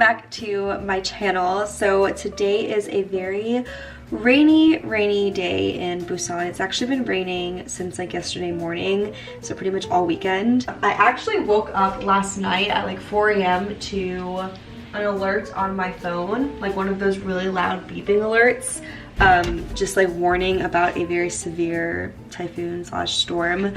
back to my channel. So today is a very rainy day in Busan. It's actually been raining since like yesterday morning, so pretty much all weekend. I actually woke up last night at like 4 a.m. to an alert on my phone, like one of those really loud beeping alerts, just like warning about a very severe typhoon / storm.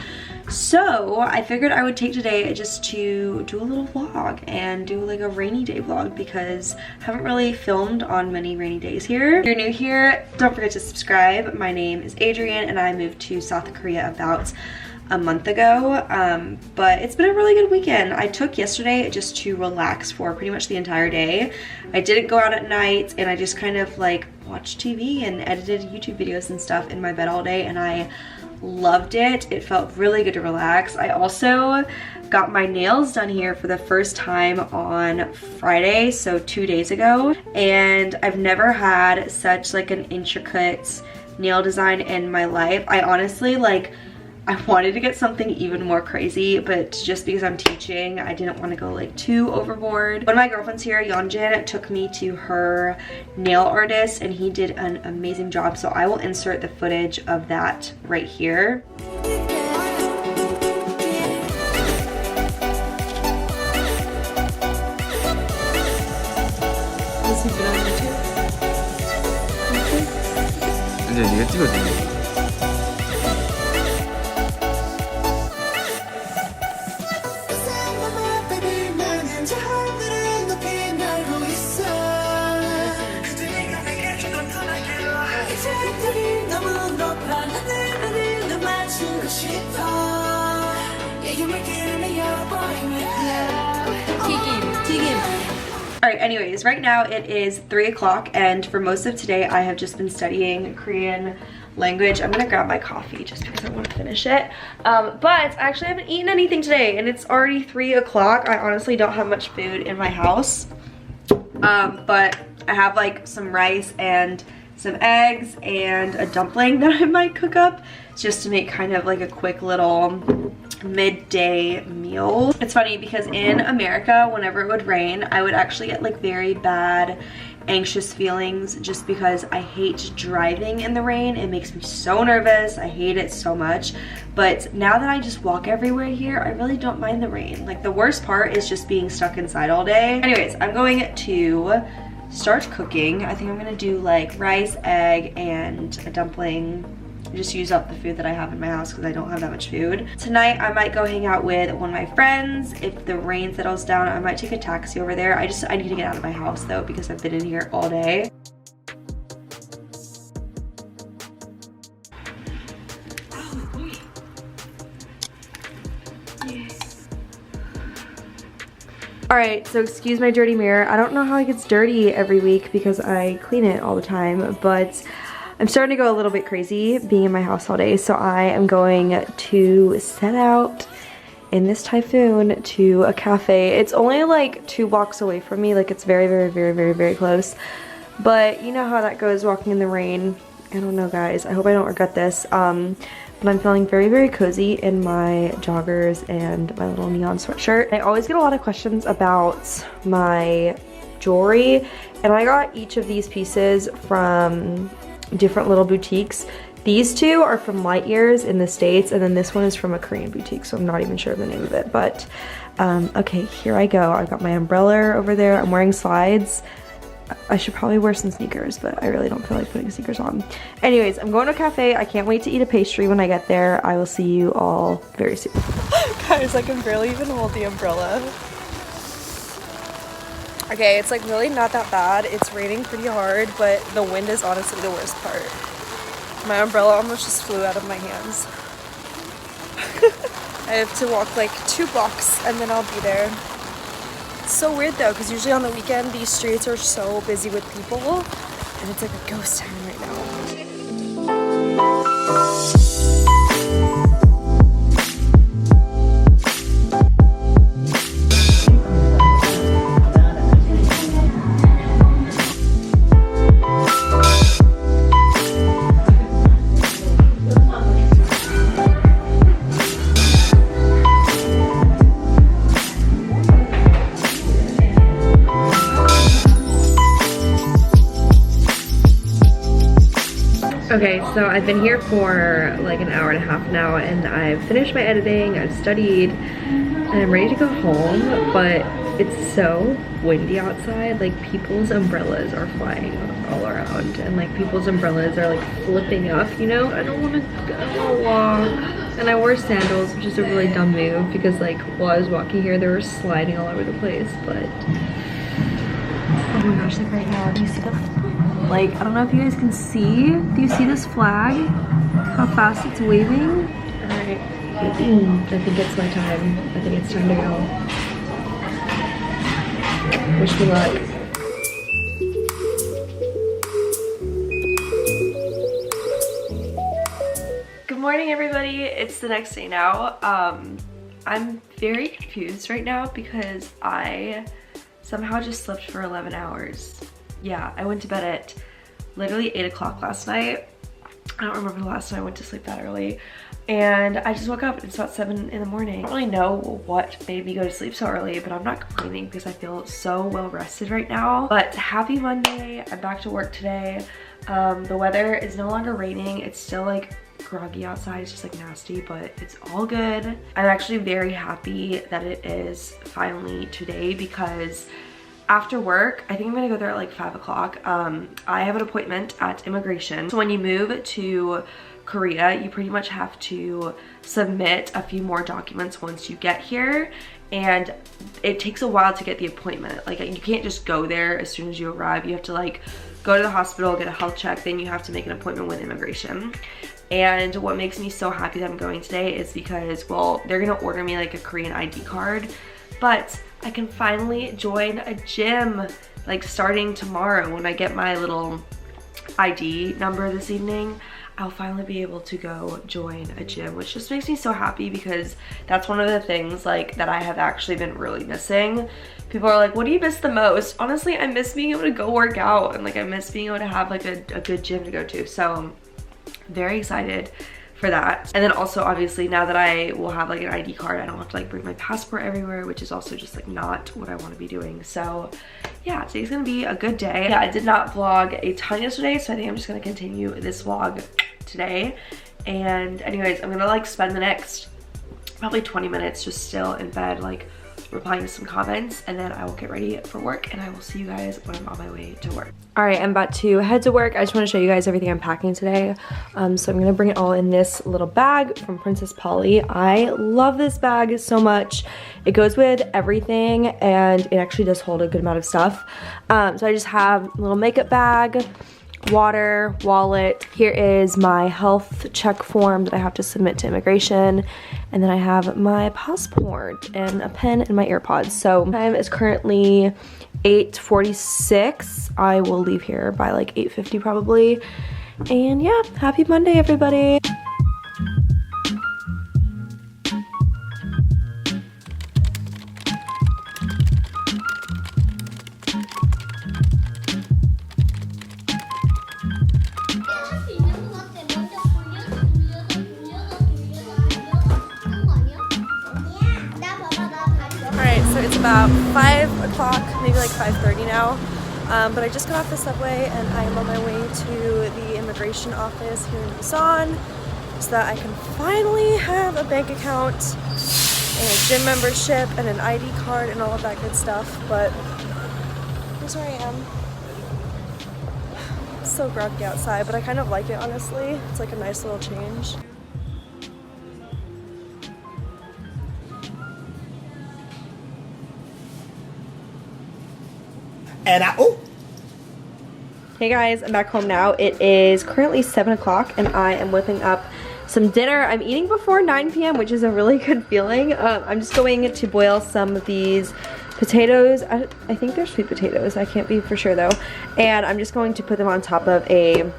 So I figured I would take today just to do a little vlog and do like a rainy day vlog because I haven't really filmed on many rainy days here. If you're new here, don't forget to subscribe. My name is Adrienne and I moved to South Korea about a month ago, but it's been a really good weekend. I took yesterday just to relax for pretty much the entire day. I didn't go out at night and I just kind of like watched TV and edited YouTube videos and stuff in my bed all day, and I loved it. It felt really good to relax. I also got my nails done here for the first time on Friday, so 2 days ago, and I've never had such like an intricate nail design in my life. I honestly I wanted to get something even more crazy, but just because I'm teaching, I didn't want to go like too overboard. One of my girlfriends here, Yeonjin, took me to her nail artist and he did an amazing job. So I will insert the footage of that right here. Alright, anyways, right now it is 3 o'clock and for most of today I have just been studying Korean language. I'm gonna grab my coffee just because I want to finish it. But I actually haven't eaten anything today and it's already 3 o'clock. I honestly don't have much food in my house. But I have like some rice and some eggs and a dumpling that I might cook up just to make kind of like a quick little midday meal. It's funny because in America, whenever it would rain, I would actually get like very bad anxious feelings just because I hate driving in the rain. It makes me so nervous. I hate it so much. But now that I just walk everywhere here, I really don't mind the rain. Like the worst part is just being stuck inside all day. Anyways, I'm going to start cooking. I think I'm gonna do like rice, egg, and a dumpling. Just use up the food that I have in my house because I don't have that much food. Tonight I might go hang out with one of my friends. If the rain settles down, I might take a taxi over there. I need to get out of my house though because I've been in here all day. Alright, so excuse my dirty mirror. I don't know how it gets dirty every week because I clean it all the time, but I'm starting to go a little bit crazy being in my house all day, so I am going to set out in this typhoon to a cafe. It's only like 2 blocks away from me, like it's very close. But you know how that goes walking in the rain. I don't know guys, I hope I don't regret this. But I'm feeling very cozy in my joggers and my little neon sweatshirt. I always get a lot of questions about my jewelry, and I got each of these pieces from different little boutiques. These two are from Light Years in the States, and then this one is from a Korean boutique, so I'm not even sure of the name of it. But okay, here I go. I've got my umbrella over there. I'm wearing slides. I should probably wear some sneakers, but I really don't feel like putting sneakers on. Anyways, I'm going to a cafe. I can't wait to eat a pastry when I get there. I will see you all very soon. Guys, I can barely even hold the umbrella. Okay, it's like really not that bad. It's raining pretty hard, but the wind is honestly the worst part. My umbrella almost just flew out of my hands. I have to walk like 2 blocks and then I'll be there. It's so weird though, because usually on the weekend these streets are so busy with people and it's like a ghost town right now. Okay, so I've been here for like an hour and a half now, and I've finished my editing, I've studied, and I'm ready to go home, but it's so windy outside. Like, people's umbrellas are flying all around, and like people's umbrellas are like flipping up, you know? I don't want to go walk. And I wore sandals, which is a really dumb move because like while I was walking here, they were sliding all over the place, but oh my gosh, like right now, do you see the, like, I don't know if you guys can see, do you see this flag? How fast it's waving? All right, I think it's my time. I think it's time to go. Wish me luck. Good morning, everybody. It's the next day now. I'm very confused right now because I somehow just slept for 11 hours. Yeah, I went to bed at literally 8 o'clock last night. I don't remember the last time I went to sleep that early. And I just woke up and it's about 7 in the morning. I don't really know what made me go to sleep so early, but I'm not complaining because I feel so well rested right now. But happy Monday, I'm back to work today. The weather is no longer raining. It's still like groggy outside, it's just like nasty, but it's all good. I'm actually very happy that it is finally today because after work, I think I'm gonna go there at like 5 o'clock. I have an appointment at immigration. So when you move to Korea, you pretty much have to submit a few more documents once you get here, and it takes a while to get the appointment. Like, you can't just go there as soon as you arrive. You have to like go to the hospital, get a health check, then you have to make an appointment with immigration. And what makes me so happy that I'm going today is because, well, they're gonna order me like a Korean ID card, but I can finally join a gym like starting tomorrow. When I get my little ID number this evening, I'll finally be able to go join a gym, which just makes me so happy because that's one of the things like that I have actually been really missing. People are like, what do you miss the most? Honestly, I miss being able to go work out, and like I miss being able to have like a good gym to go to. So very excited for that. And then also obviously now that I will have like an ID card, I don't have to like bring my passport everywhere, which is also just like not what I want to be doing. So yeah, today's gonna be a good day. Yeah, I did not vlog a ton yesterday, so I think I'm just gonna continue this vlog today. And anyways, I'm gonna like spend the next probably 20 minutes just still in bed, like replying to some comments, and then I will get ready for work, and I will see you guys when I'm on my way to work. All right, I'm about to head to work. I just want to show you guys everything I'm packing today. So I'm gonna bring it all in this little bag from Princess Polly. I love this bag so much. It goes with everything, and it actually does hold a good amount of stuff. So I just have a little makeup bag, water, wallet. Here is my health check form that I have to submit to immigration, and then I have my passport and a pen and my AirPods. So time is currently 8:46. I will leave here by like 8:50 probably. And yeah, happy Monday, everybody. So it's about 5 o'clock, maybe like 5:30 now, but I just got off the subway and I am on my way to the immigration office here in Busan so that I can finally have a bank account and a gym membership and an ID card and all of that good stuff. But here's where I am. It's so groggy outside, but I kind of like it, honestly. It's like a nice little change. And Hey guys, I'm back home now. It is currently 7 o'clock and I am whipping up some dinner. I'm eating before 9 p.m., which is a really good feeling. I'm just going to boil some of these potatoes. I think they're sweet potatoes. I can't be for sure though. And I'm just going to put them on top of a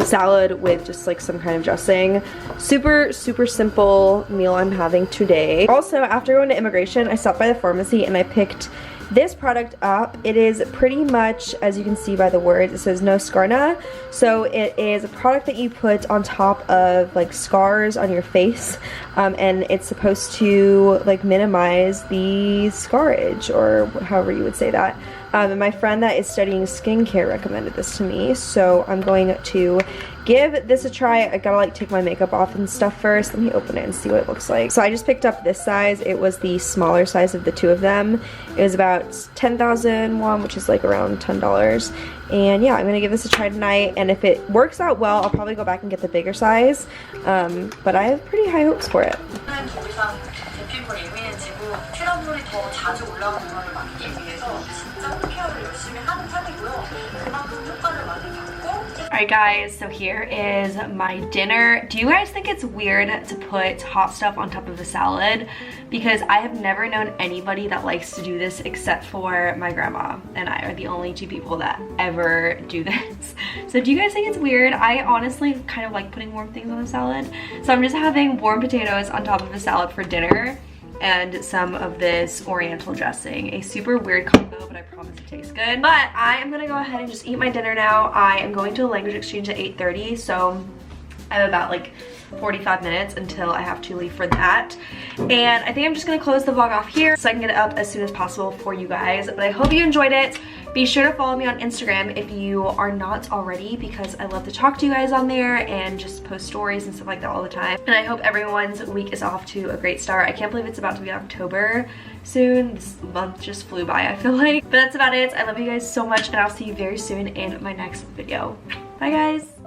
salad with just like some kind of dressing. Super simple meal I'm having today. Also, after going to immigration, I stopped by the pharmacy and I picked this product up. It is pretty much, as you can see by the words, it says no scarna. So it is a product that you put on top of like scars on your face, and it's supposed to like minimize the scarage, or however you would say that. And my friend that is studying skincare recommended this to me, so I'm going to give this a try. I gotta like take my makeup off and stuff first. Let me open it and see what it looks like. So I just picked up this size. It was the smaller size of the two of them. It was about 10,000 won, which is like around $10. And yeah, I'm gonna give this a try tonight, and if it works out well, I'll probably go back and get the bigger size. But I have pretty high hopes for it. 트러블이 더 자주 올라오는 걸 막기 위해서 진짜 케어를 열심히 하는 편이고요. 그만큼 효과를 많이 받고. Alright guys, so here is my dinner. Do you guys think it's weird to put hot stuff on top of a salad? Because I have never known anybody that likes to do this except for my grandma and I are the only two people that ever do this. So do you guys think it's weird? I honestly kind of like putting warm things on a salad. So I'm just having warm potatoes on top of a salad for dinner and some of this oriental dressing. A super weird combo, but I promise it tastes good. But I am gonna go ahead and just eat my dinner now. I am going to a language exchange at 8:30, so I have about like 45 minutes until I have to leave for that. And I think I'm just gonna close the vlog off here so I can get it up as soon as possible for you guys. But I hope you enjoyed it. Be sure to follow me on Instagram if you are not already, because I love to talk to you guys on there and just post stories and stuff like that all the time. And I hope everyone's week is off to a great start. I can't believe it's about to be October soon. This month just flew by, I feel like. But that's about it. I love you guys so much, and I'll see you very soon in my next video. Bye guys.